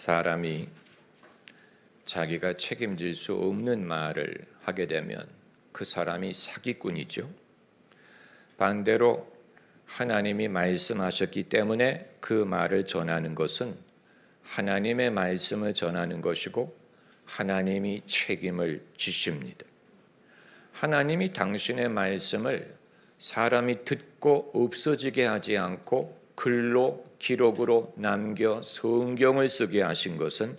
사람이 자기가 책임질 수 없는 말을 하게 되면 그 사람이 사기꾼이죠. 반대로 하나님이 말씀하셨기 때문에 그 말을 전하는 것은 하나님의 말씀을 전하는 것이고 하나님이 책임을 지십니다. 하나님이 당신의 말씀을 사람이 듣고 없어지게 하지 않고 글로 기록으로 남겨 성경을 쓰게 하신 것은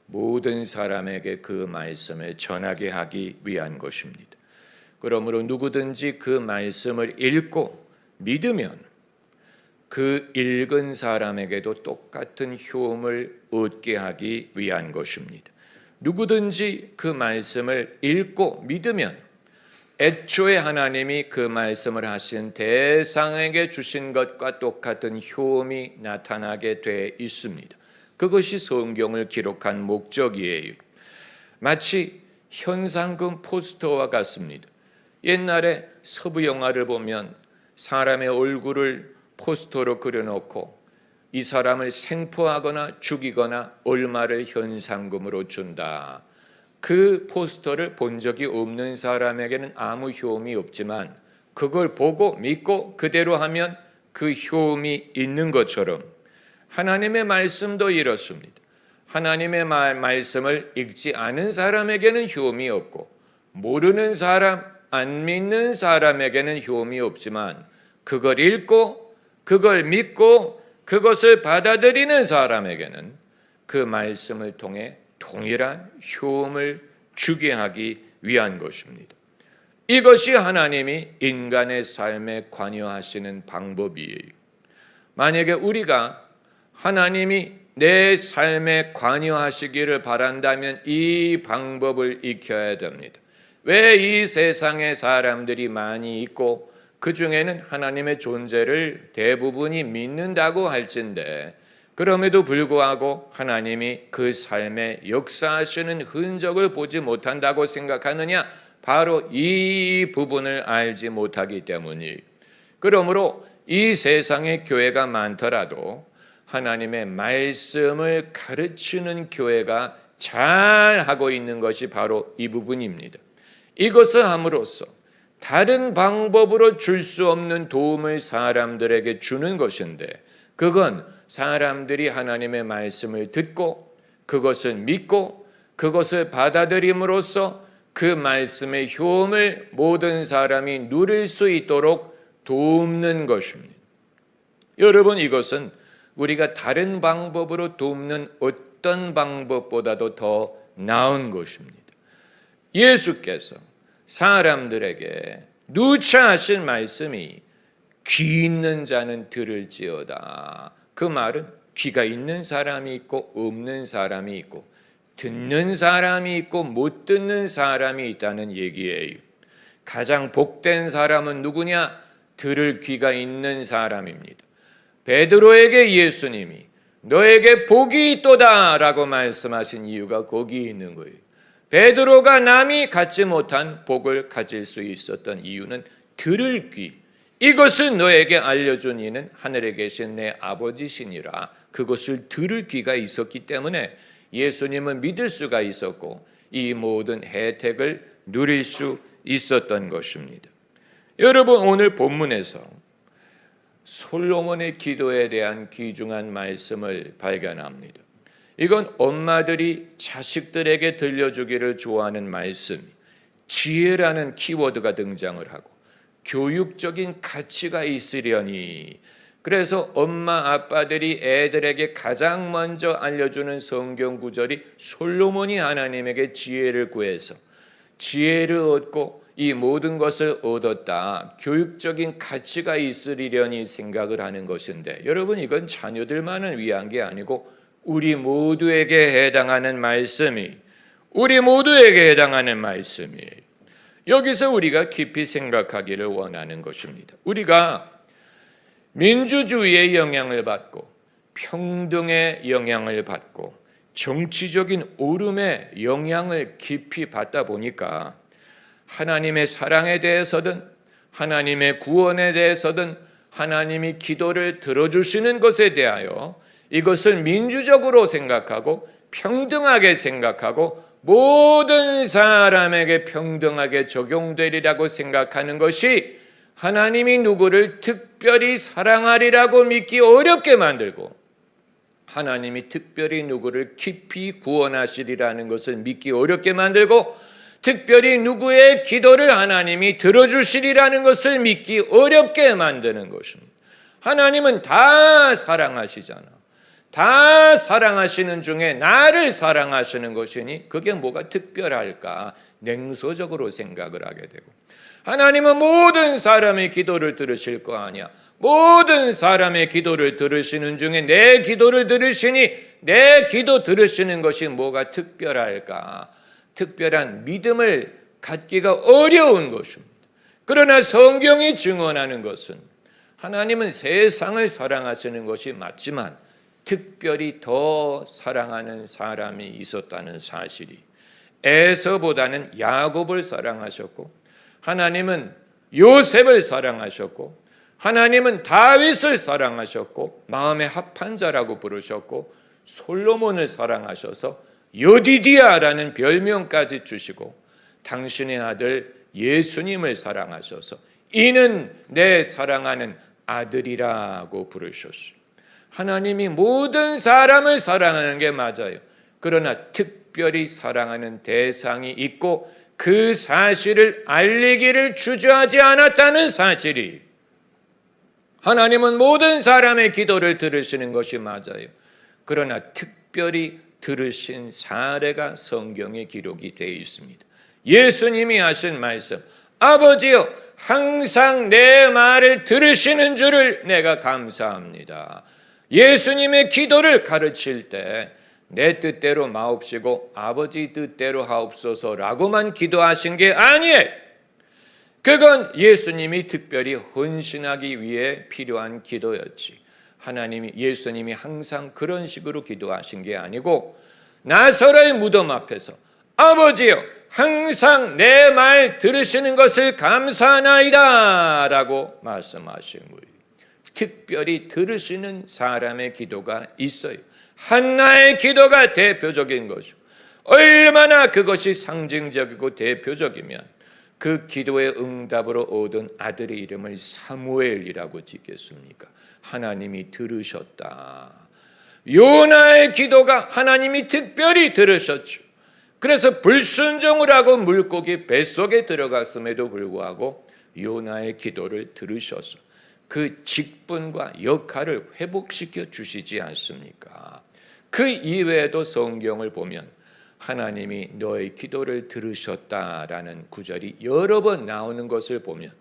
모든 사람에게 그 말씀을 전하게 하기 위한 것입니다. 그러므로 누구든지 그 말씀을 읽고 믿으면 그 읽은 사람에게도 똑같은 효험을 얻게 하기 위한 것입니다. 누구든지 그 말씀을 읽고 믿으면 애초에 하나님이 그 말씀을 하신 대상에게 주신 것과 똑같은 효험이 나타나게 돼 있습니다. 그것이 성경을 기록한 목적이에요. 마치 현상금 포스터와 같습니다. 옛날에 서부 영화를 보면 사람의 얼굴을 포스터로 그려놓고 이 사람을 생포하거나 죽이거나 얼마를 현상금으로 준다. 그 포스터를 본 적이 없는 사람에게는 아무 효험이 없지만 그걸 보고 믿고 그대로 하면 그 효험이 있는 것처럼 하나님의 말씀도 이렇습니다. 하나님의 말씀을 읽지 않은 사람에게는 효험이 없고 모르는 사람, 안 믿는 사람에게는 효험이 없지만 그걸 읽고 그걸 믿고 그것을 받아들이는 사람에게는 그 말씀을 통해 동일한 효험을 주게 하기 위한 것입니다. 이것이 하나님이 인간의 삶에 관여하시는 방법이에요. 만약에 우리가 하나님이 내 삶에 관여하시기를 바란다면 이 방법을 익혀야 됩니다. 왜 이 세상에 사람들이 많이 있고 그 중에는 하나님의 존재를 대부분이 믿는다고 할진데 그럼에도 불구하고 하나님이 그 삶에 역사하시는 흔적을 보지 못한다고 생각하느냐? 바로 이 부분을 알지 못하기 때문이에요. 그러므로 이 세상에 교회가 많더라도 하나님의 말씀을 가르치는 교회가 잘 하고 있는 것이 바로 이 부분입니다. 이것을 함으로써 다른 방법으로 줄 수 없는 도움을 사람들에게 주는 것인데 그건 사람들이 하나님의 말씀을 듣고 그것을 믿고 그것을 받아들임으로써 그 말씀의 효험을 모든 사람이 누릴 수 있도록 돕는 것입니다. 여러분, 이것은 우리가 다른 방법으로 돕는 어떤 방법보다도 더 나은 것입니다. 예수께서 사람들에게 누차 하신 말씀이 귀 있는 자는 들을지어다. 그 말은 귀가 있는 사람이 있고 없는 사람이 있고 듣는 사람이 있고 못 듣는 사람이 있다는 얘기예요. 가장 복된 사람은 누구냐? 들을 귀가 있는 사람입니다. 베드로에게 예수님이 너에게 복이 있도다 라고 말씀하신 이유가 거기 있는 거예요. 베드로가 남이 갖지 못한 복을 가질 수 있었던 이유는 들을 귀, 이것을 너에게 알려준 이는 하늘에 계신 내 아버지시니라. 그것을 들을 귀가 있었기 때문에 예수님은 믿을 수가 있었고 이 모든 혜택을 누릴 수 있었던 것입니다. 여러분, 오늘 본문에서 솔로몬의 기도에 대한 귀중한 말씀을 발견합니다. 이건 엄마들이 자식들에게 들려주기를 좋아하는 말씀, 지혜라는 키워드가 등장을 하고 교육적인 가치가 있으려니, 그래서 엄마 아빠들이 애들에게 가장 먼저 알려주는 성경 구절이 솔로몬이 하나님에게 지혜를 구해서 지혜를 얻고 이 모든 것을 얻었다, 교육적인 가치가 있으리려니 생각을 하는 것인데, 여러분, 이건 자녀들만을 위한 게 아니고 우리 모두에게 해당하는 말씀이, 우리 모두에게 해당하는 말씀이에요. 여기서 우리가 깊이 생각하기를 원하는 것입니다. 우리가 민주주의의 영향을 받고 평등의 영향을 받고 정치적인 오름의 영향을 깊이 받다 보니까 하나님의 사랑에 대해서든 하나님의 구원에 대해서든 하나님이 기도를 들어주시는 것에 대하여 이것을 민주적으로 생각하고 평등하게 생각하고 모든 사람에게 평등하게 적용되리라고 생각하는 것이 하나님이 누구를 특별히 사랑하리라고 믿기 어렵게 만들고 하나님이 특별히 누구를 깊이 구원하시리라는 것을 믿기 어렵게 만들고 특별히 누구의 기도를 하나님이 들어주시리라는 것을 믿기 어렵게 만드는 것입니다. 하나님은 다 사랑하시잖아. 다 사랑하시는 중에 나를 사랑하시는 것이니 그게 뭐가 특별할까 냉소적으로 생각을 하게 되고, 하나님은 모든 사람의 기도를 들으실 거 아니야. 모든 사람의 기도를 들으시는 중에 내 기도를 들으시니 내 기도 들으시는 것이 뭐가 특별할까? 특별한 믿음을 갖기가 어려운 것입니다. 그러나 성경이 증언하는 것은 하나님은 세상을 사랑하시는 것이 맞지만 특별히 더 사랑하는 사람이 있었다는 사실이, 에서보다는 야곱을 사랑하셨고 하나님은 요셉을 사랑하셨고 하나님은 다윗을 사랑하셨고 마음에 합한 자라고 부르셨고 솔로몬을 사랑하셔서 여디디아라는 별명까지 주시고 당신의 아들 예수님을 사랑하셔서 이는 내 사랑하는 아들이라고 부르셨어요. 하나님이 모든 사람을 사랑하는 게 맞아요. 그러나 특별히 사랑하는 대상이 있고 그 사실을 알리기를 주저하지 않았다는 사실이, 하나님은 모든 사람의 기도를 들으시는 것이 맞아요. 그러나 특별히 들으신 사례가 성경에 기록이 되어 있습니다. 예수님이 하신 말씀, 아버지여 항상 내 말을 들으시는 줄을 내가 감사합니다. 예수님의 기도를 가르칠 때 내 뜻대로 마옵시고 아버지 뜻대로 하옵소서라고만 기도하신 게 아니에요. 그건 예수님이 특별히 헌신하기 위해 필요한 기도였지. 예수님이 항상 그런 식으로 기도하신 게 아니고 나사로의 무덤 앞에서 아버지여 항상 내 말 들으시는 것을 감사하나이다 라고 말씀하신 거예요. 특별히 들으시는 사람의 기도가 있어요. 한나의 기도가 대표적인 것이고, 얼마나 그것이 상징적이고 대표적이면 그 기도의 응답으로 얻은 아들의 이름을 사무엘이라고 짓겠습니까? 하나님이 들으셨다. 요나의 기도가 하나님이 특별히 들으셨죠. 그래서 불순종을 하고 물고기 뱃속에 들어갔음에도 불구하고 요나의 기도를 들으셔서 그 직분과 역할을 회복시켜 주시지 않습니까? 그 이외에도 성경을 보면 하나님이 너의 기도를 들으셨다라는 구절이 여러 번 나오는 것을 보면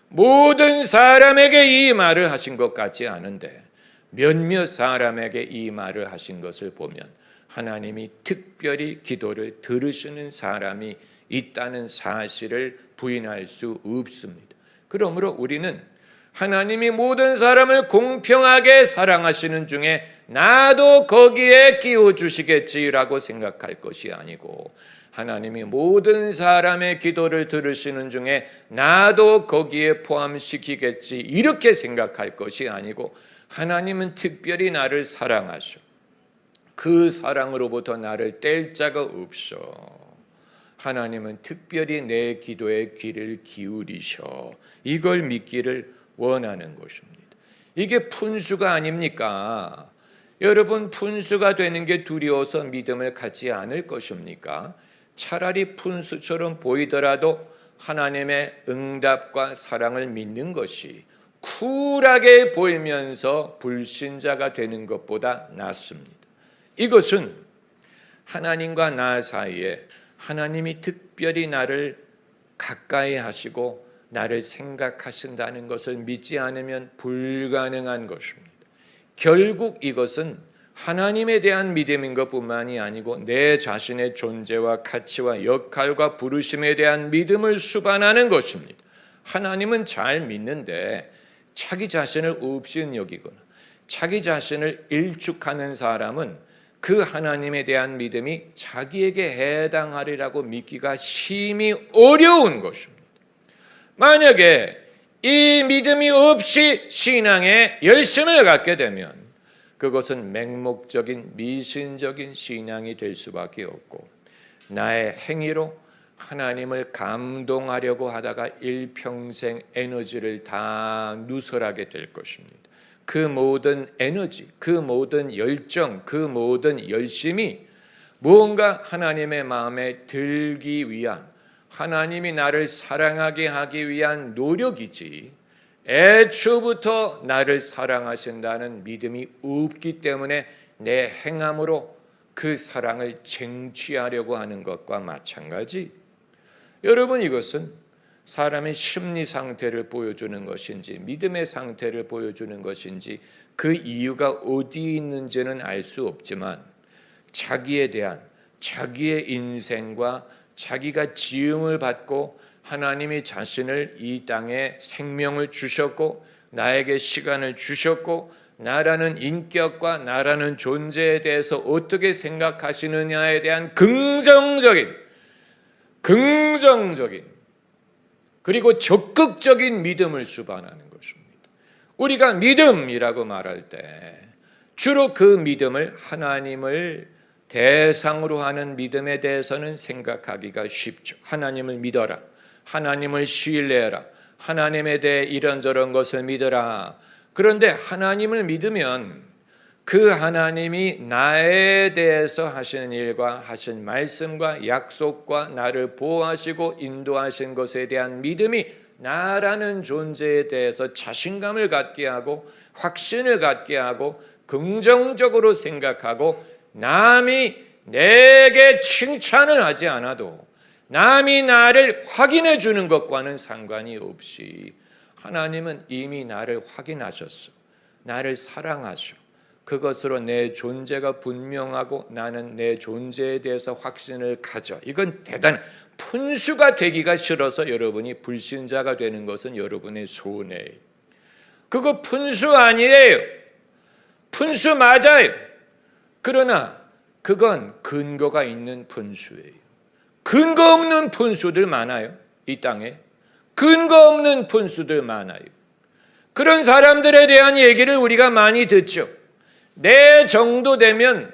모든 사람에게 이 말을 하신 것 같지 않은데 몇몇 사람에게 이 말을 하신 것을 보면 하나님이 특별히 기도를 들으시는 사람이 있다는 사실을 부인할 수 없습니다. 그러므로 우리는 하나님이 모든 사람을 공평하게 사랑하시는 중에 나도 거기에 끼워주시겠지라고 생각할 것이 아니고, 하나님이 모든 사람의 기도를 들으시는 중에 나도 거기에 포함시키겠지 이렇게 생각할 것이 아니고, 하나님은 특별히 나를 사랑하셔. 그 사랑으로부터 나를 뗄 자가 없어. 하나님은 특별히 내 기도에 귀를 기울이셔. 이걸 믿기를 원하는 것입니다. 이게 푼수가 아닙니까? 여러분, 푼수가 되는 게 두려워서 믿음을 갖지 않을 것입니까? 차라리 푼수처럼 보이더라도 하나님의 응답과 사랑을 믿는 것이 쿨하게 보이면서 불신자가 되는 것보다 낫습니다. 이것은 하나님과 나 사이에 하나님이 특별히 나를 가까이 하시고 나를 생각하신다는 것을 믿지 않으면 불가능한 것입니다. 결국 이것은 하나님에 대한 믿음인 것뿐만이 아니고 내 자신의 존재와 가치와 역할과 부르심에 대한 믿음을 수반하는 것입니다. 하나님은 잘 믿는데 자기 자신을 없인 여기거나 자기 자신을 일축하는 사람은 그 하나님에 대한 믿음이 자기에게 해당하리라고 믿기가 심히 어려운 것입니다. 만약에 이 믿음이 없이 신앙에 열심을 갖게 되면 그것은 맹목적인 미신적인 신앙이 될 수밖에 없고 나의 행위로 하나님을 감동하려고 하다가 일평생 에너지를 다 누설하게 될 것입니다. 그 모든 에너지, 그 모든 열정, 그 모든 열심이 무언가 하나님의 마음에 들기 위한, 하나님이 나를 사랑하게 하기 위한 노력이지 애초부터 나를 사랑하신다는 믿음이 없기 때문에 내 행함으로 그 사랑을 쟁취하려고 하는 것과 마찬가지. 여러분, 이것은 사람의 심리 상태를 보여주는 것인지 믿음의 상태를 보여주는 것인지 그 이유가 어디에 있는지는 알 수 없지만 자기에 대한 자기의 인생과 자기가 지음을 받고 하나님이 자신을 이 땅에 생명을 주셨고 나에게 시간을 주셨고 나라는 인격과 나라는 존재에 대해서 어떻게 생각하시느냐에 대한 긍정적인 그리고 적극적인 믿음을 수반하는 것입니다. 우리가 믿음이라고 말할 때 주로 그 믿음을 하나님을 대상으로 하는 믿음에 대해서는 생각하기가 쉽죠. 하나님을 믿어라. 하나님을 신뢰해라. 하나님에 대해 이런저런 것을 믿어라. 그런데 하나님을 믿으면 그 하나님이 나에 대해서 하신 일과 하신 말씀과 약속과 나를 보호하시고 인도하신 것에 대한 믿음이 나라는 존재에 대해서 자신감을 갖게 하고 확신을 갖게 하고 긍정적으로 생각하고 남이 내게 칭찬을 하지 않아도 남이 나를 확인해 주는 것과는 상관이 없이 하나님은 이미 나를 확인하셨어. 나를 사랑하셔. 그것으로 내 존재가 분명하고 나는 내 존재에 대해서 확신을 가져. 이건 대단한 푼수가 되기가 싫어서 여러분이 불신자가 되는 것은 여러분의 손해예요. 그거 푼수 아니에요. 푼수 맞아요. 그러나 그건 근거가 있는 푼수예요. 근거 없는 푼수들 많아요. 이 땅에 근거 없는 푼수들 많아요. 그런 사람들에 대한 얘기를 우리가 많이 듣죠. 내 정도 되면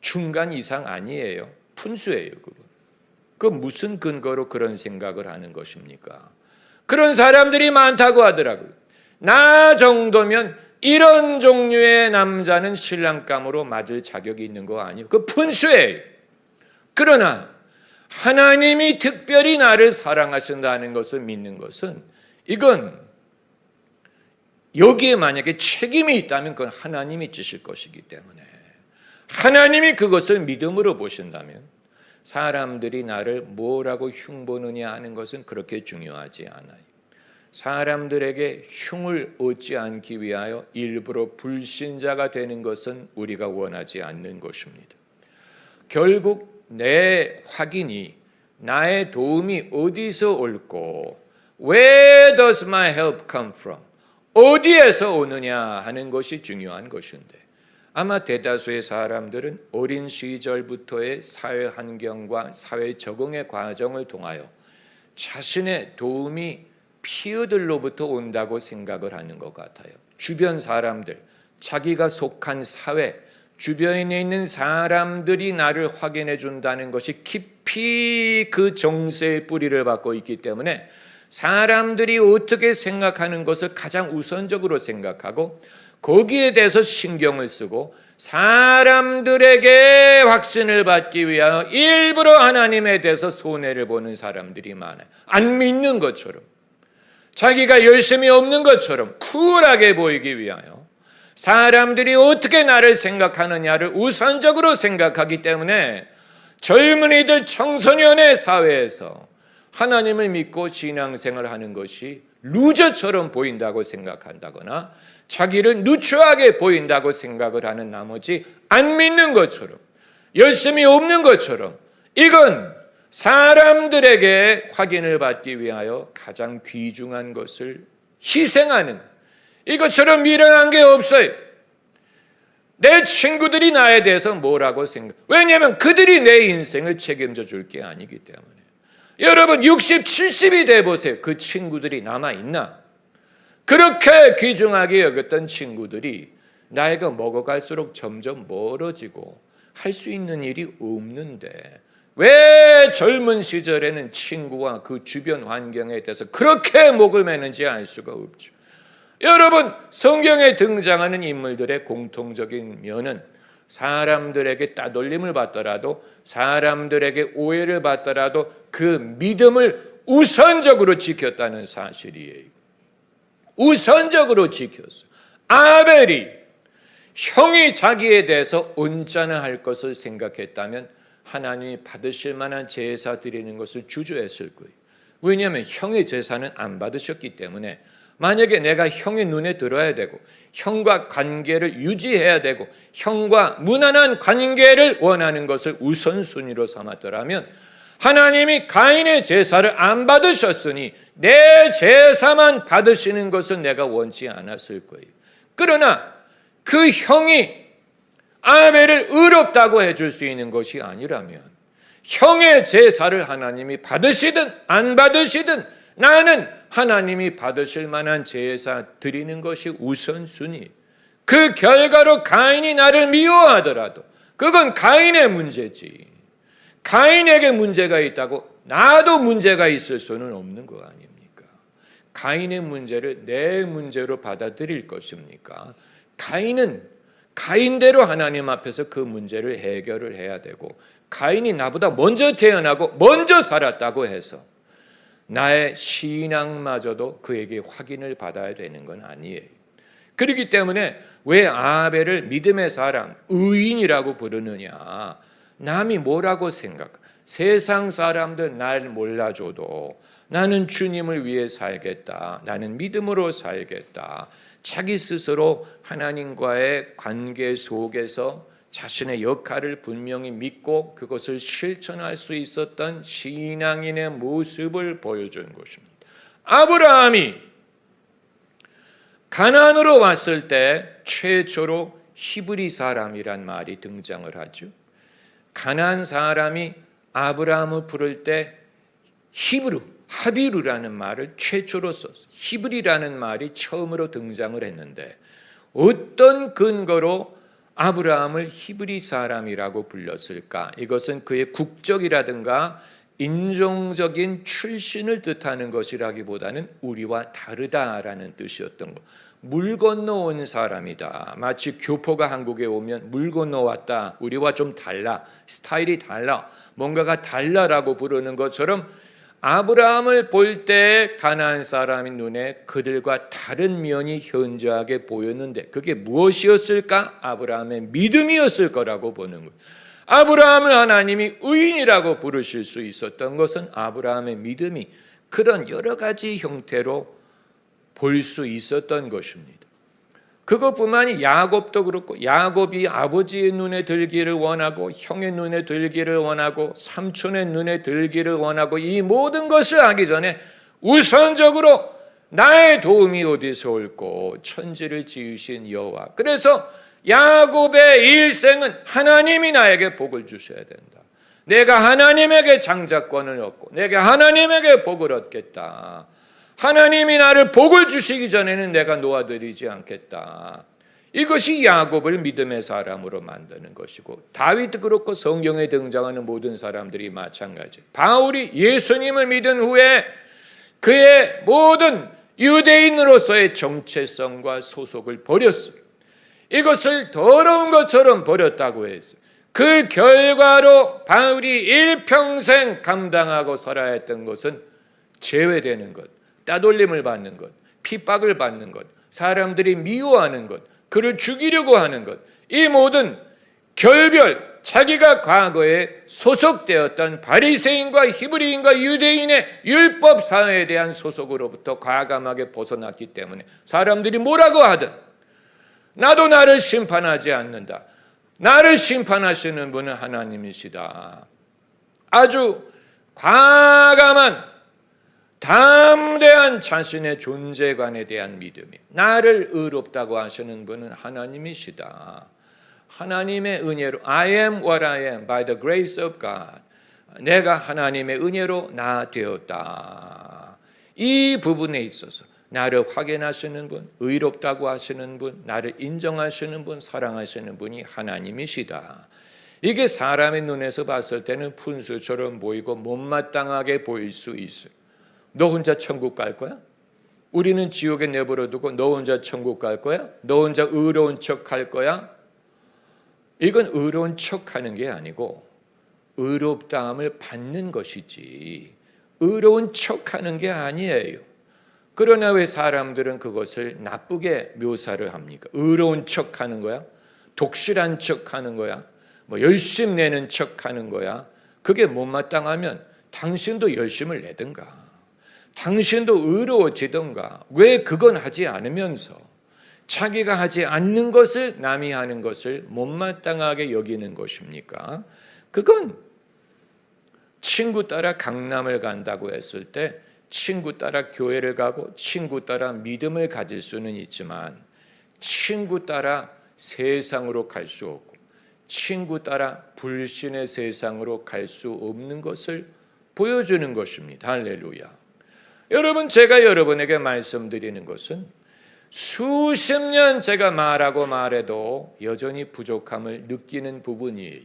중간 이상 아니에요. 푼수예요. 그 무슨 근거로 그런 생각을 하는 것입니까? 그런 사람들이 많다고 하더라고요. 나 정도면 이런 종류의 남자는 신랑감으로 맞을 자격이 있는 거 아니에요. 그 푼수예요. 그러나 하나님이 특별히 나를 사랑하신다는 것을 믿는 것은 이건 여기에 만약에 책임이 있다면 그건 하나님이 지실 것이기 때문에 하나님이 그것을 믿음으로 보신다면 사람들이 나를 뭐라고 흉보느냐 하는 것은 그렇게 중요하지 않아요. 사람들에게 흉을 얻지 않기 위하여 일부러 불신자가 되는 것은 우리가 원하지 않는 것입니다. 결국 내 확인이 나의 도움이 어디서 올고 Where does my help come from? 어디에서 오느냐 하는 것이 중요한 것인데 아마 대다수의 사람들은 어린 시절부터의 사회 환경과 사회 적응의 과정을 통하여 자신의 도움이 피어들로부터 온다고 생각을 하는 것 같아요. 주변 사람들, 자기가 속한 사회, 주변에 있는 사람들이 나를 확인해 준다는 것이 깊이 그 정세의 뿌리를 받고 있기 때문에 사람들이 어떻게 생각하는 것을 가장 우선적으로 생각하고 거기에 대해서 신경을 쓰고 사람들에게 확신을 받기 위하여 일부러 하나님에 대해서 손해를 보는 사람들이 많아요. 안 믿는 것처럼 자기가 열심히 없는 것처럼 쿨하게 보이기 위하여 사람들이 어떻게 나를 생각하느냐를 우선적으로 생각하기 때문에 젊은이들 청소년의 사회에서 하나님을 믿고 신앙생활을 하는 것이 루저처럼 보인다고 생각한다거나 자기를 누추하게 보인다고 생각을 하는 나머지 안 믿는 것처럼 열심히 없는 것처럼 이건 사람들에게 확인을 받기 위하여 가장 귀중한 것을 희생하는 이것처럼 미련한 게 없어요. 내 친구들이 나에 대해서 뭐라고 생각? 왜냐하면 그들이 내 인생을 책임져 줄 게 아니기 때문에. 여러분 60, 70이 돼 보세요. 그 친구들이 남아있나? 그렇게 귀중하게 여겼던 친구들이 나이가 먹어갈수록 점점 멀어지고 할 수 있는 일이 없는데 왜 젊은 시절에는 친구와 그 주변 환경에 대해서 그렇게 목을 매는지 알 수가 없죠. 여러분, 성경에 등장하는 인물들의 공통적인 면은 사람들에게 따돌림을 받더라도, 사람들에게 오해를 받더라도 그 믿음을 우선적으로 지켰다는 사실이에요. 우선적으로 지켰어. 아벨이 형이 자기에 대해서 언짢아 할 것을 생각했다면 하나님이 받으실 만한 제사 드리는 것을 주저했을 거예요. 왜냐하면 형의 제사는 안 받으셨기 때문에, 만약에 내가 형의 눈에 들어야 되고 형과 관계를 유지해야 되고 형과 무난한 관계를 원하는 것을 우선순위로 삼았더라면 하나님이 가인의 제사를 안 받으셨으니 내 제사만 받으시는 것은 내가 원치 않았을 거예요. 그러나 그 형이 아벨을 의롭다고 해줄 수 있는 것이 아니라면 형의 제사를 하나님이 받으시든 안 받으시든 나는 하나님이 받으실 만한 제사 드리는 것이 우선순위. 그 결과로 가인이 나를 미워하더라도 그건 가인의 문제지. 가인에게 문제가 있다고 나도 문제가 있을 수는 없는 거 아닙니까? 가인의 문제를 내 문제로 받아들일 것입니까? 가인은 가인대로 하나님 앞에서 그 문제를 해결을 해야 되고, 가인이 나보다 먼저 태어나고 먼저 살았다고 해서 나의 신앙마저도 그에게 확인을 받아야 되는 건 아니에요. 그렇기 때문에 왜 아벨을 믿음의 사람, 의인이라고 부르느냐? 남이 뭐라고 생각? 세상 사람들 날 몰라줘도 나는 주님을 위해 살겠다. 나는 믿음으로 살겠다. 자기 스스로 하나님과의 관계 속에서 자신의 역할을 분명히 믿고 그것을 실천할 수 있었던 신앙인의 모습을 보여준 것입니다. 아브라함이 가나안으로 왔을 때 최초로 히브리 사람이란 말이 등장을 하죠. 가나안 사람이 아브라함을 부를 때 히브루, 하비루라는 말을 최초로 썼어요. 히브리라는 말이 처음으로 등장을 했는데 어떤 근거로 아브라함을 히브리 사람이라고 불렀을까? 이것은 그의 국적이라든가 인종적인 출신을 뜻하는 것이라기보다는 우리와 다르다라는 뜻이었던 것. 물 건너온 사람이다. 마치 교포가 한국에 오면 물 건너왔다. 우리와 좀 달라. 스타일이 달라. 뭔가가 달라라고 부르는 것처럼 아브라함을 볼 때 가나안 사람의 눈에 그들과 다른 면이 현저하게 보였는데 그게 무엇이었을까? 아브라함의 믿음이었을 거라고 보는 거예요. 아브라함을 하나님이 의인이라고 부르실 수 있었던 것은 아브라함의 믿음이 그런 여러 가지 형태로 볼 수 있었던 것입니다. 그것뿐만이 야곱도 그렇고, 야곱이 아버지의 눈에 들기를 원하고 형의 눈에 들기를 원하고 삼촌의 눈에 들기를 원하고 이 모든 것을 하기 전에 우선적으로 나의 도움이 어디서 올꼬? 천지를 지으신 여호와. 그래서 야곱의 일생은 하나님이 나에게 복을 주셔야 된다. 내가 하나님에게 장자권을 얻고 내가 하나님에게 복을 얻겠다. 하나님이 나를 복을 주시기 전에는 내가 놓아드리지 않겠다. 이것이 야곱을 믿음의 사람으로 만드는 것이고, 다윗도 그렇고 성경에 등장하는 모든 사람들이 마찬가지. 바울이 예수님을 믿은 후에 그의 모든 유대인으로서의 정체성과 소속을 버렸어요. 이것을 더러운 것처럼 버렸다고 했어요. 그 결과로 바울이 일평생 감당하고 살아야 했던 것은 제외되는 것, 따돌림을 받는 것, 핍박을 받는 것, 사람들이 미워하는 것, 그를 죽이려고 하는 것, 이 모든 결별, 자기가 과거에 소속되었던 바리새인과 히브리인과 유대인의 율법 사회에 대한 소속으로부터 과감하게 벗어났기 때문에 사람들이 뭐라고 하든 나도 나를 심판하지 않는다. 나를 심판하시는 분은 하나님이시다. 아주 과감한 담대한 자신의 존재관에 대한 믿음이, 나를 의롭다고 하시는 분은 하나님이시다. 하나님의 은혜로 I am what I am by the grace of God. 내가 하나님의 은혜로 나 되었다. 이 부분에 있어서 나를 확인하시는 분, 의롭다고 하시는 분, 나를 인정하시는 분, 사랑하시는 분이 하나님이시다. 이게 사람의 눈에서 봤을 때는 푼수처럼 보이고 못마땅하게 보일 수 있어요. 너 혼자 천국 갈 거야? 우리는 지옥에 내버려두고 너 혼자 천국 갈 거야? 너 혼자 의로운 척 할 거야? 이건 의로운 척하는 게 아니고 의롭다함을 받는 것이지 의로운 척하는 게 아니에요. 그러나 왜 사람들은 그것을 나쁘게 묘사를 합니까? 의로운 척하는 거야? 독실한 척하는 거야? 열심 내는 척하는 거야? 그게 못마땅하면 당신도 열심을 내든가 당신도 의로워지든가 왜 그건 하지 않으면서 자기가 하지 않는 것을 남이 하는 것을 못마땅하게 여기는 것입니까? 그건 친구 따라 강남을 간다고 했을 때 친구 따라 교회를 가고 친구 따라 믿음을 가질 수는 있지만 친구 따라 세상으로 갈 수 없고 친구 따라 불신의 세상으로 갈 수 없는 것을 보여주는 것입니다. 할렐루야. 여러분, 제가 여러분에게 말씀드리는 것은 수십 년 제가 말하고 말해도 여전히 부족함을 느끼는 부분이에요.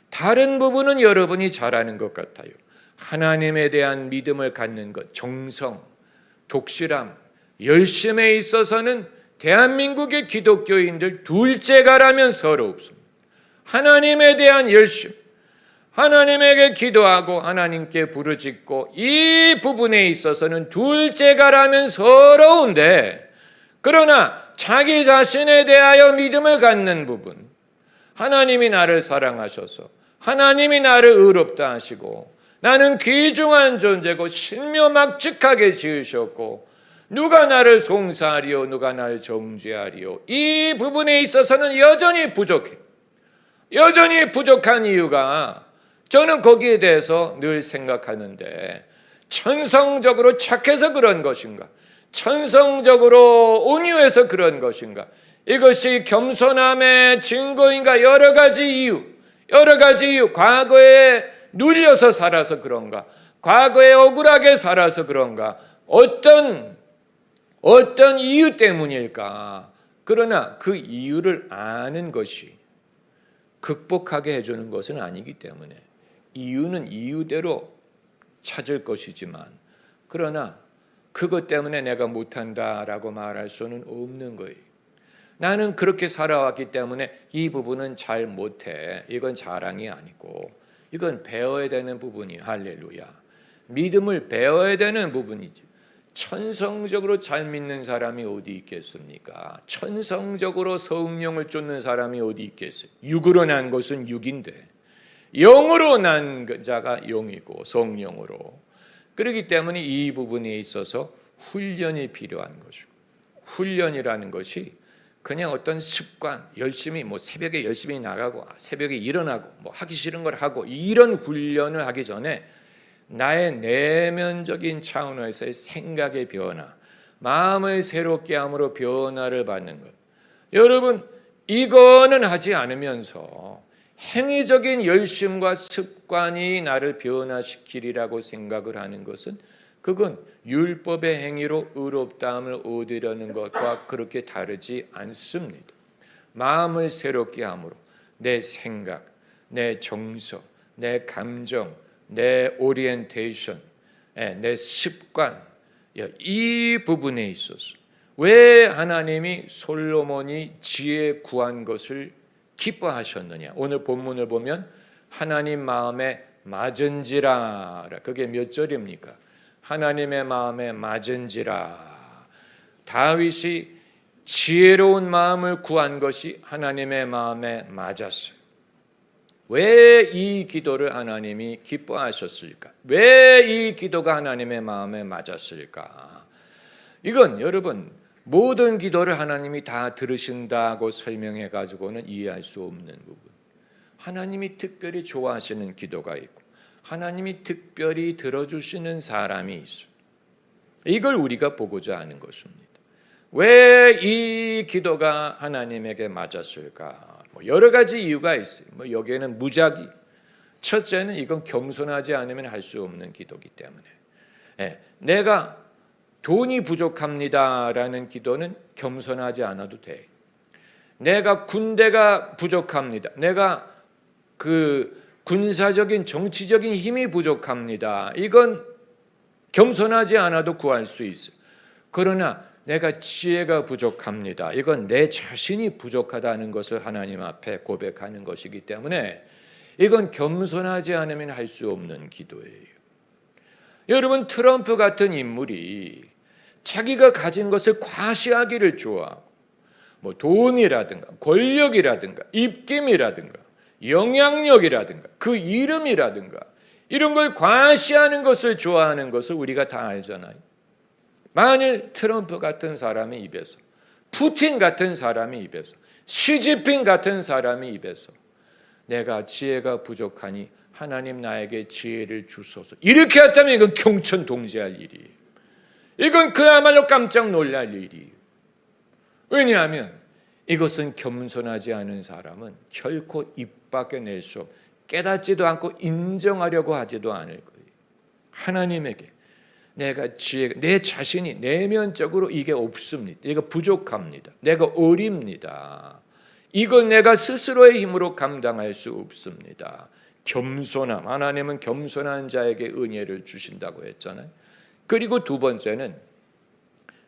다른 부분은 여러분이 잘하는 것 같아요. 하나님에 대한 믿음을 갖는 것, 정성, 독실함, 열심에 있어서는 대한민국의 기독교인들 둘째가라면 서럽습니다. 하나님에 대한 열심, 하나님에게 기도하고 하나님께 부르짖고 이 부분에 있어서는 둘째가라면 서러운데 그러나 자기 자신에 대하여 믿음을 갖는 부분, 하나님이 나를 사랑하셔서 하나님이 나를 의롭다 하시고 나는 귀중한 존재고 신묘막측하게 지으셨고 누가 나를 송사하리요 누가 나를 정죄하리요 이 부분에 있어서는 여전히 부족해. 여전히 부족한 이유가 저는 거기에 대해서 늘 생각하는데 천성적으로 착해서 그런 것인가? 천성적으로 온유해서 그런 것인가? 이것이 겸손함의 증거인가? 여러 가지 이유, 과거에 눌려서 살아서 그런가? 과거에 억울하게 살아서 그런가? 어떤 이유 때문일까? 그러나 그 이유를 아는 것이 극복하게 해주는 것은 아니기 때문에 이유는 이유대로 찾을 것이지만 그러나 그것 때문에 내가 못한다라고 말할 수는 없는 거예요. 나는 그렇게 살아왔기 때문에 이 부분은 잘 못해. 이건 자랑이 아니고 이건 배워야 되는 부분이에요. 할렐루야. 믿음을 배워야 되는 부분이죠. 천성적으로 잘 믿는 사람이 어디 있겠습니까? 천성적으로 성령을 쫓는 사람이 어디 있겠어요? 육으로 난 것은 육인데 영으로 난 자가 영이고 성령으로. 그렇기 때문에 이 부분에 있어서 훈련이 필요한 것이고 훈련이라는 것이 그냥 어떤 습관, 열심히 새벽에 열심히 나가고 새벽에 일어나고 하기 싫은 걸 하고 이런 훈련을 하기 전에 나의 내면적인 차원에서의 생각의 변화, 마음을 새롭게 함으로 변화를 받는 것. 여러분, 이거는 하지 않으면서 행위적인 열심과 습관이 나를 변화시키리라고 생각을 하는 것은 그건 율법의 행위로 의롭다함을 얻으려는 것과 그렇게 다르지 않습니다. 마음을 새롭게 함으로 내 생각, 내 정서, 내 감정, 내 오리엔테이션, 내 습관, 이 부분에 있어서 왜 하나님이 솔로몬이 지혜 구한 것을 기뻐하셨느냐? 오늘 본문을 보면 하나님 마음에 맞은지라. 그게 몇 절입니까? 하나님의 마음에 맞은지라. 다윗이 지혜로운 마음을 구한 것이 하나님의 마음에 맞았어요. 왜 이 기도를 하나님이 기뻐하셨을까? 왜 이 기도가 하나님의 마음에 맞았을까? 이건 여러분 모든 기도를 하나님이 다 들으신다고 설명해 가지고는 이해할 수 없는 부분. 하나님이 특별히 좋아하시는 기도가 있고 하나님이 특별히 들어주시는 사람이 있어요. 이걸 우리가 보고자 하는 것입니다. 왜 이 기도가 하나님에게 맞았을까? 여러 가지 이유가 있어요. 여기에는 무작위. 첫째는 이건 겸손하지 않으면 할 수 없는 기도이기 때문에 내가 돈이 부족합니다라는 기도는 겸손하지 않아도 돼. 내가 군대가 부족합니다. 내가 그 군사적인 정치적인 힘이 부족합니다. 이건 겸손하지 않아도 구할 수 있어. 그러나 내가 지혜가 부족합니다. 이건 내 자신이 부족하다는 것을 하나님 앞에 고백하는 것이기 때문에 이건 겸손하지 않으면 할 수 없는 기도예요. 여러분, 트럼프 같은 인물이 자기가 가진 것을 과시하기를 좋아하고 뭐 돈이라든가 권력이라든가 입김이라든가 영향력이라든가 그 이름이라든가 이런 걸 과시하는 것을 좋아하는 것을 우리가 다 알잖아요. 만일 트럼프 같은 사람의 입에서, 푸틴 같은 사람의 입에서, 시진핑 같은 사람의 입에서 내가 지혜가 부족하니 하나님 나에게 지혜를 주소서, 이렇게 했다면 이건 경천동지할 일이에요. 이건 그야말로 깜짝 놀랄 일이에요. 왜냐하면 이것은 겸손하지 않은 사람은 결코 입 밖에 낼 수 없고 깨닫지도 않고 인정하려고 하지도 않을 거예요. 하나님에게 내가 내 자신이 내면적으로 이게 없습니다. 이거 부족합니다. 내가 어립니다. 이건 내가 스스로의 힘으로 감당할 수 없습니다. 겸손함, 하나님은 겸손한 자에게 은혜를 주신다고 했잖아요. 그리고 두 번째는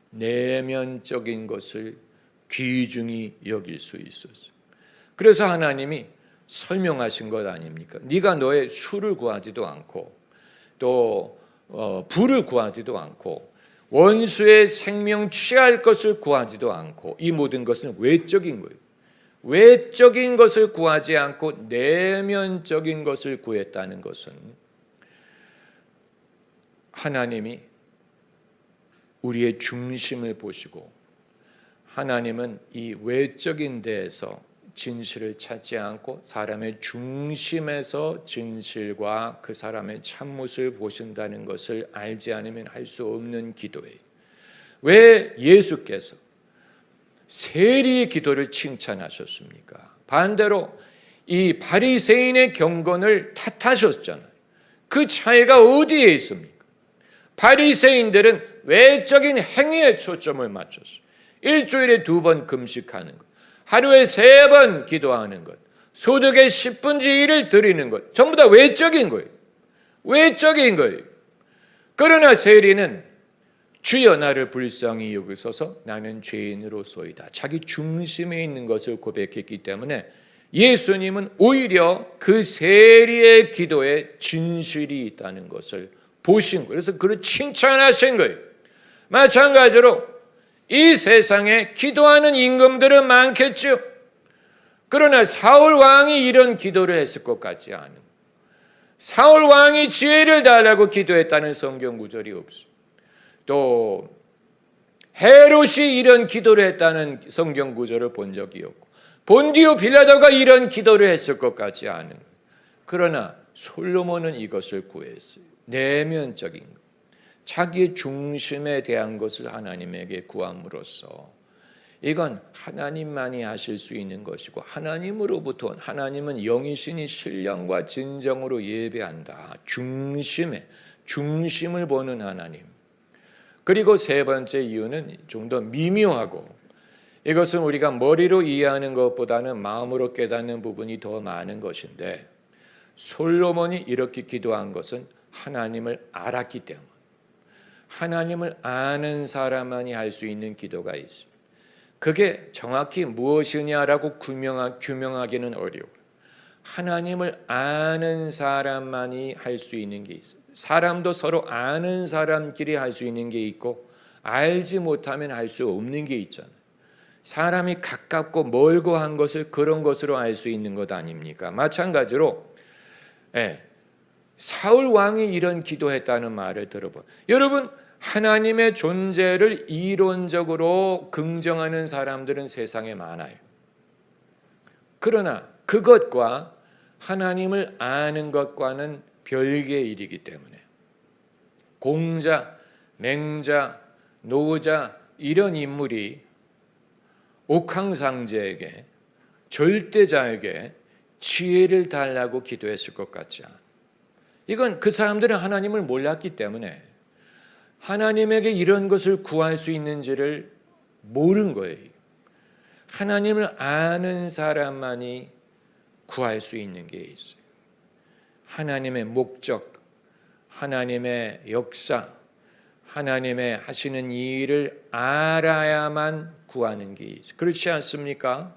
내면적인 것을 귀중히 여길 수 있었어요. 그래서 하나님이 설명하신 것 아닙니까? 네가 너의 수를 구하지도 않고 또 부를 구하지도 않고 원수의 생명 취할 것을 구하지도 않고 이 모든 것은 외적인 거예요. 외적인 것을 구하지 않고 내면적인 것을 구했다는 것은 하나님이 우리의 중심을 보시고 하나님은 이 외적인 데에서 진실을 찾지 않고 사람의 중심에서 진실과 그 사람의 참모습을 보신다는 것을 알지 않으면 할 수 없는 기도예요. 왜 예수께서 세리의 기도를 칭찬하셨습니까? 반대로 이 바리새인의 경건을 탓하셨잖아요. 그 차이가 어디에 있습니까? 바리새인들은 외적인 행위에 초점을 맞췄어요. 일주일에 2번 금식하는 것, 하루에 3번 기도하는 것, 소득의 10분의 1을 드리는 것, 전부 다 외적인 거예요. 외적인 거예요. 그러나 세리는 주여 나를 불쌍히 여기소서 나는 죄인으로소이다. 자기 중심에 있는 것을 고백했기 때문에 예수님은 오히려 그 세리의 기도에 진실이 있다는 것을 보신 거예요. 그래서 그를 칭찬하신 거예요. 마찬가지로 이 세상에 기도하는 임금들은 많겠죠. 그러나 사울 왕이 이런 기도를 했을 것 같지 않은, 사울 왕이 지혜를 달라고 기도했다는 성경 구절이 없어요. 또 헤롯이 이런 기도를 했다는 성경 구절을 본 적이 없고 본디오 빌라도가 이런 기도를 했을 것 같지 않은. 그러나 솔로몬은 이것을 구했어요. 내면적인 것, 자기의 중심에 대한 것을 하나님에게 구함으로써 이건 하나님만이 하실 수 있는 것이고 하나님으로부터, 하나님은 영이시니 신령과 진정으로 예배한다. 중심을 보는 하나님. 그리고 세 번째 이유는 좀 더 미묘하고 이것은 우리가 머리로 이해하는 것보다는 마음으로 깨닫는 부분이 더 많은 것인데 솔로몬이 이렇게 기도한 것은 하나님을 알았기 때문에, 하나님을 아는 사람만이 할 수 있는 기도가 있어요. 그게 정확히 무엇이냐라고 규명하기는 어려워요. 하나님을 아는 사람만이 할 수 있는 게 있어요. 사람도 서로 아는 사람끼리 할 수 있는 게 있고 알지 못하면 할 수 없는 게 있잖아요. 사람이 가깝고 멀고 한 것을 그런 것으로 알 수 있는 것 아닙니까? 마찬가지로 사울 왕이 이런 기도했다는 말을 들어본 여러분, 하나님의 존재를 이론적으로 긍정하는 사람들은 세상에 많아요. 그러나 그것과 하나님을 아는 것과는 별개의 일이기 때문에 공자, 맹자, 노자 이런 인물이 옥황상제에게, 절대자에게 지혜를 달라고 기도했을 것 같지 않아. 이건 그 사람들은 하나님을 몰랐기 때문에 하나님에게 이런 것을 구할 수 있는지를 모르는 거예요. 하나님을 아는 사람만이 구할 수 있는 게 있어요. 하나님의 목적, 하나님의 역사, 하나님의 하시는 일을 알아야만 구하는 게 있어요. 그렇지 않습니까?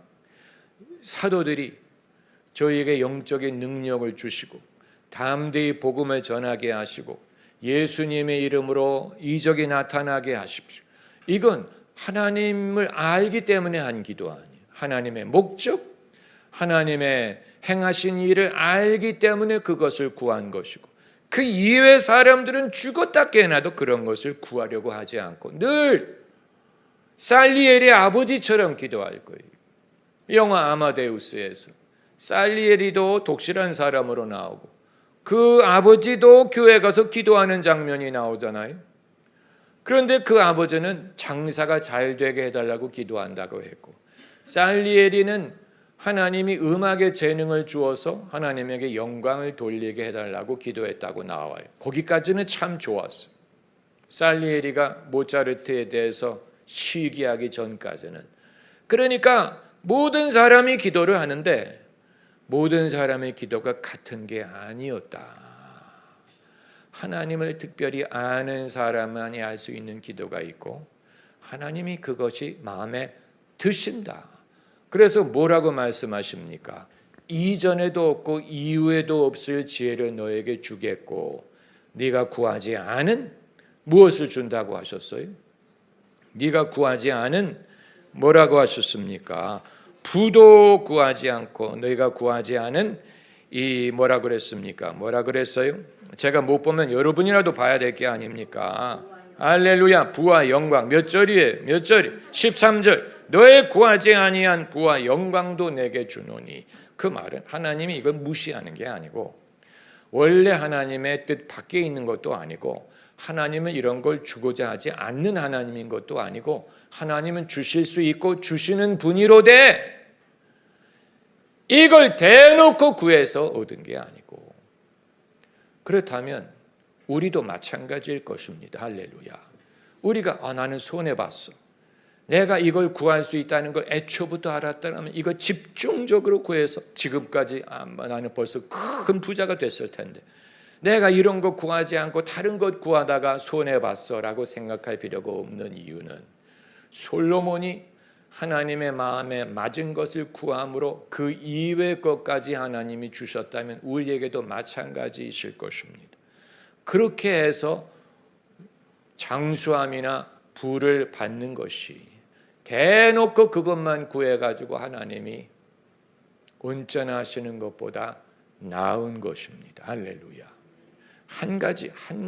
사도들이 저희에게 영적인 능력을 주시고 담대히 복음을 전하게 하시고 예수님의 이름으로 이적이 나타나게 하십시오. 이건 하나님을 알기 때문에 한 기도 아니에요. 하나님의 목적, 하나님의 행하신 일을 알기 때문에 그것을 구한 것이고, 그 이외의 사람들은 죽었다 깨어나도 그런 것을 구하려고 하지 않고 늘 살리엘의 아버지처럼 기도할 거예요. 영화 아마데우스에서 살리엘이도 독실한 사람으로 나오고 그 아버지도 교회 가서 기도하는 장면이 나오잖아요. 그런데 그 아버지는 장사가 잘 되게 해달라고 기도한다고 했고, 살리엘이는 하나님이 음악의 재능을 주어서 하나님에게 영광을 돌리게 해달라고 기도했다고 나와요. 거기까지는 참 좋았어요. 살리엘이가 모차르트에 대해서 시기하기 전까지는. 그러니까 모든 사람이 기도를 하는데 모든 사람의 기도가 같은 게 아니었다. 하나님을 특별히 아는 사람만이 할 수 있는 기도가 있고 하나님이 그것이 마음에 드신다. 그래서 뭐라고 말씀하십니까? 이전에도 없고 이후에도 없을 지혜를 너에게 주겠고 네가 구하지 않은 무엇을 준다고 하셨어요? 네가 구하지 않은 뭐라고 하셨습니까? 부도 구하지 않고 너희가 구하지 않은 이 뭐라 그랬습니까? 뭐라 그랬어요? 제가 못 보면 여러분이라도 봐야 될 게 아닙니까? 할렐루야. 부와 영광. 몇 절이에요? 몇 절이? 13절. 너의 구하지 아니한 부와 영광도 내게 주노니. 그 말은 하나님이 이걸 무시하는 게 아니고 원래 하나님의 뜻 밖에 있는 것도 아니고 하나님은 이런 걸 주고자 하지 않는 하나님인 것도 아니고 하나님은 주실 수 있고 주시는 분이로되 이걸 대놓고 구해서 얻은 게 아니고, 그렇다면 우리도 마찬가지일 것입니다. 할렐루야. 우리가 나는 손해봤어. 내가 이걸 구할 수 있다는 걸 애초부터 알았다면 이거 집중적으로 구해서 지금까지 나는 벌써 큰 부자가 됐을 텐데 내가 이런 거 구하지 않고 다른 것 구하다가 손해봤어 라고 생각할 필요가 없는 이유는 솔로몬이 하나님의 마음에 맞은 것을 구함으로 그 이외의 것까지 하나님이 주셨다면 우리에게도 마찬가지이실 것입니다. 그렇게 해서 장수함이나 부를 받는 것이 대놓고 그것만 구해가지고 하나님이 온전하시는 것보다 나은 것입니다. 할렐루야. 한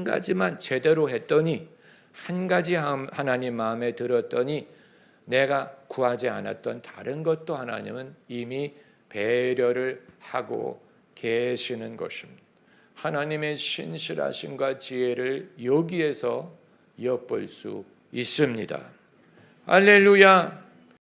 가지만 제대로 했더니 한 가지 하나님 마음에 들었더니 내가 구하지 않았던 다른 것도 하나님은 이미 배려를 하고 계시는 것입니다. 하나님의 신실하심과 지혜를 여기에서 엿볼 수 있습니다. 할렐루야.